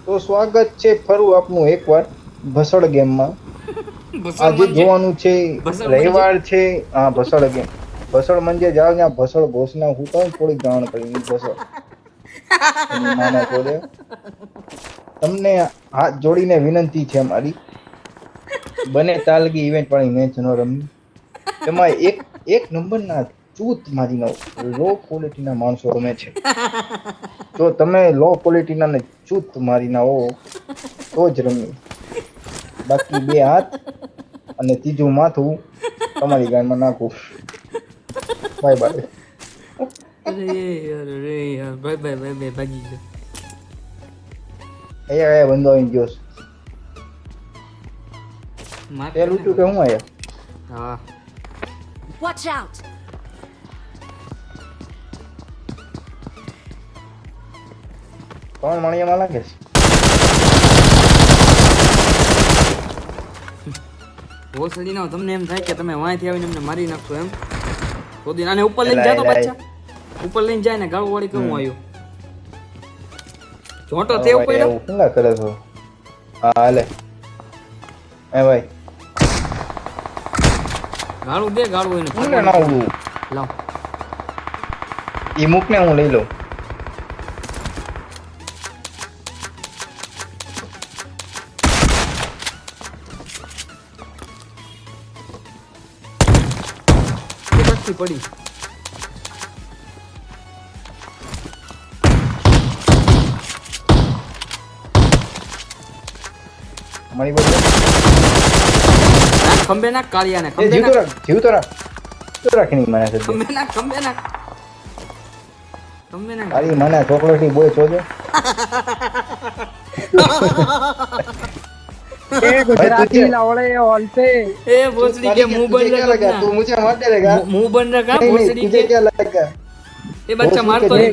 તો સ્વાગત છે ફરું આપનું એકવાર ભસડ ગેમમાં. ભસડ આજે મંજે જોવાનું છે ભસડ મંજે રવિવાર છે. હા ભસડ ગેમ. ભસડ મંજે જાવ ત્યાં ભસડ ઘોષના હું તો થોડીક જાણ કરી ભસડ એની માને જોડે તમને હાથ જોડીને વિનંતી છે મારી બને તાલગી ઇવેન્ટ વાળી મેચ ન રમી એમાં એક નંબરના ચૂત મારીનો લો ક્વોલિટીના માણસો રમે છે. જો તમે લો ક્વોલિટીના ને ચૂત મારીના હો તો જ રમી બાકી બે હાથ અને ત્રીજું માથું તમારી ગાયમાં નાખું. Bye bye. અરે યાર ભાઈ ભાગી ગયો. અહીંયા બંધો આવી ગયો છે. માર તે લૂટ્યું કે હું આયા હા Watch out! ત્રણ મણિયામાં લાગે છે. ભોસડી ના તમને એમ થાય કે તમે વાંયથી આવીને એમને મારી નાખશો એમ તો દિન આને ઉપર લઈને જાતો પાછા ઉપર લઈને જાય ને ગાળું વાળી કેવું આવ્યું જોટો તે ઉપર એવું શું કરે છો? હા હાલે એ ભાઈ ગાળું દે ગાળું એને હું લે ના ઉડું લાવ ઈ મૂક ને હું લઈ લઉં. એ પડી મારી બોલ ખંભે ના કાળિયા ને એ ખંભે જીવતો ના રાખ જીવતો રાખ જીવતો રાખીને મને છે ખંભે ના તારી મને ચોકલેટી બોય જોજો. ए गुजराती लौड़े औलते એ ભોસડી કે મુંહ બંધ क्या लगा तू मुझे मार देगा? મુંह બંધ રખા नहीं, नहीं, ભોસડી तुझे કે क्या लगा? એ બચ્ચા મારતો નહીં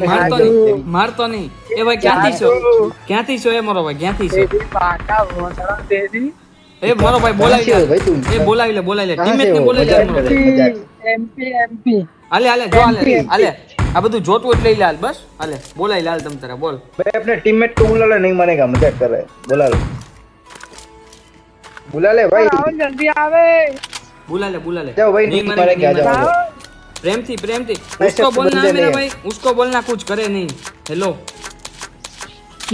મારતો નહીં એ ભાઈ ક્યાંથી છો એ મારો ભાઈ ક્યાંથી છો तेरी बाटा भोसड़ा तेरी એ મારો ભાઈ બોલાવી कहाँ से हो લે भाई तुम? એ બોલાવી લે कहाँ ટીમમેટ से ને हो? બોલાવી લે मजाक મારો कर ભાઈ रहे, मजाक। एमपी હાલે જો હાલે આ બધું જોતું એટલે લઈ લે હાલ બસ હાલે બોલાવી લે હાલ તમ તારે બોલ भाई अपने टीममेट को बुला ले, नहीं मानेगा, मजाक कर रहा है. बुला ले भाई. राहुल जल्दी आवे बुला ले जाओ भाई, नहीं नहीं मानेगा, मानेगा, नहीं जाओ, मानेगा। जाओ. प्रेम थी ऐसे उसको बोलना है बंदे मेरा नहीं भाई उसको बोलना कुछ करे नहीं हेलो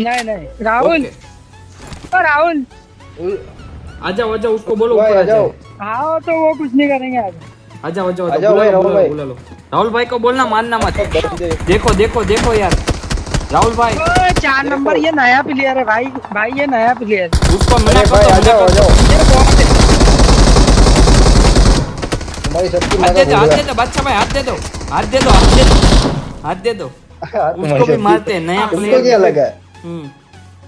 नहीं नहीं राहुल ओके ओ राहुल आ जाओ उसको बोलो भाई, ऊपर आ जाओ. हाँ तो वो कुछ नहीं करेंगे आज आ जाओ आ जाओ भाई, राहुल भाई. बुला लो राहुल भाई को बोलना मानना मत देखो यार राहुल भाई ओ 4 नंबर ये नया प्लेयर है भाई भाई ये नया प्लेयर उसको मना अरे कर भाई, दो आ मना जाओ, आ कर दो जाओ. ये बहुत है। तुम्हारी सबकी हाथ मजा दे भूल दो बच्चा भाई हाथ दे दो हाँ, उसको तुम्हारी भी सबकी- मारते हैं नया तुमको प्लेयर क्या लगा?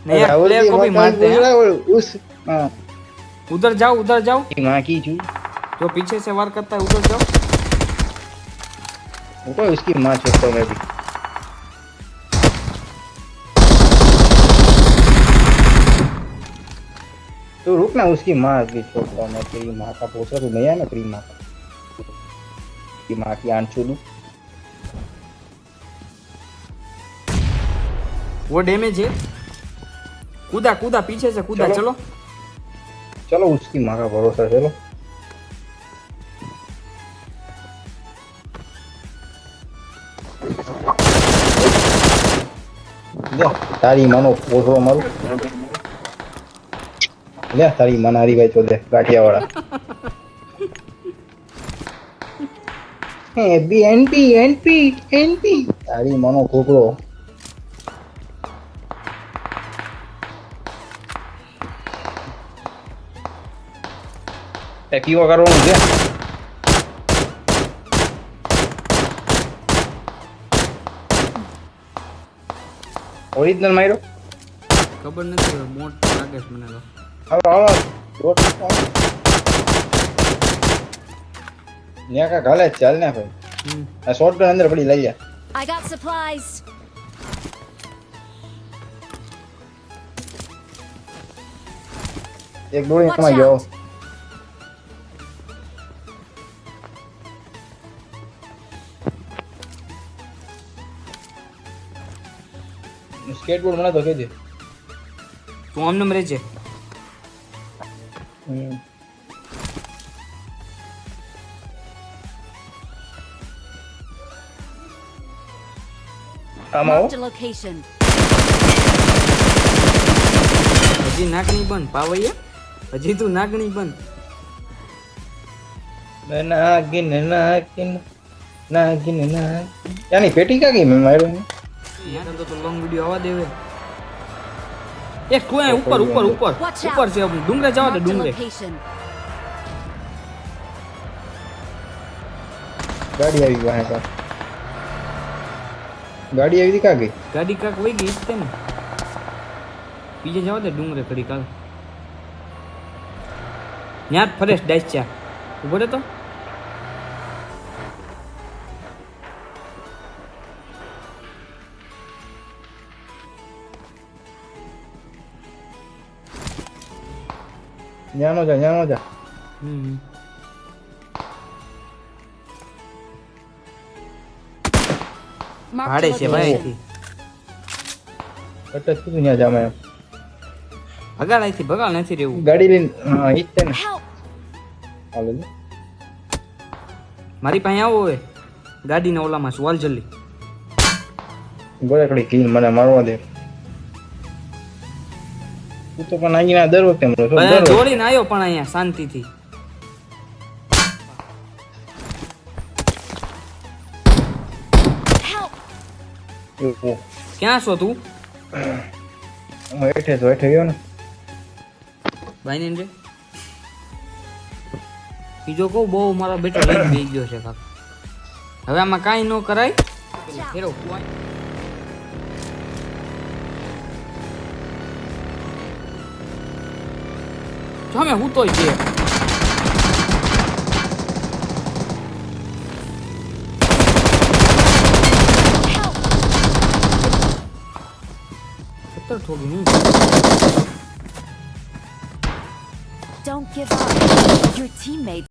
नया राहुल प्लेयर की को भी माँ मारते बोल हैं रहा है, उस हाँ, उधर जाओ की माँ की चू जो पीछे से वार करता है उधर जाओ तो इसकी माँ छोड़ता हूँ मैं भी. तो रुक ना, उसकी माँ की छोड़ता हूँ मैं. तेरी माँ का पोसा तो नहीं है ना, तेरी माँ का की माँ की आंट छू दूं. वो डैमेज है कूदा पीछे से कूदा चलो। चलो चलो उसकी माँ का भरोसा, चलो. લે તારી માનો પોસરો મારું. લે તારી માના હરીભાઈ છો દે ગાંઠિયાવાળા. બી એનપી તારી માનો છોકરો. કીવો કરવાનું છે. ઓરિજિનલ માર્યો. ખબર નથી મોટ લાગે છે મને તો હાલો હાલો રોટ ન્યા કા ગાલે ચાલ ને ભાઈ. આ શોટગન અંદર પડી લઈ જા. I got supplies. એક ડોળી Watch માં ગયો. out. સ્કેટબોર્ડ મને તો કહેજે. તું આમને રહેજે. હમ. આમાં આવો. Marked a location. હજી નાગણી બંધ પાવૈયા, હજી તું નાગણી બંધ. નાગિન નાગિન નાગિન નાગિન યાની પેટી કા ગઈ મેં માર્યો ને યાર તો લોંગ વિડિયો આવવા દેવે. એક કોઈ ઉપર ઉપર ઉપર Watch out. ઉપર છે આપણે ડુંગરે જવા દે Marked a ડુંગરે. location. ગાડી આવી વાહે કા ગાડી આવી કા ગઈ ગાડી કાક વઈ ગઈ છે ને. બીજે જવા દે ડુંગરે ઘડી કાલ. ન્યા ફરેશ ડાઈસ ચા ઉભો રહે તો. ન્યાનો જા હમ Marked ભાડે a છે ભાઈ location. અહીંથી. કટ કીધું ન્યા જામે ભગાડ અહીંથી ભગાડ નથી રહેવું. ગાડી લઈને હા ઈ જ છે ને Help! હાલો ને મારી પાસે આવો હવે ગાડીના ઓલામાં સવાલ જલ્દી. ગોળકડી કી મને મારવા દે તું તો પણ આઈના દર વખતે મરો છો દર વખતે. દોડીને આવ્યો પણ અહીંયા શાંતિથી. Help! એવું. ક્યાં છો તું? હું હેઠે ગયો ને ભાઈ ને બીજો કહું બહુ મારો બેટો લઈને બેસી ગયો છે કાક. હવે આમાં કાંઈ ન કરાય. ફેરો તમે હું તો છે. પથ્થર ઠોકી નહીં. Don't give up. Your teammate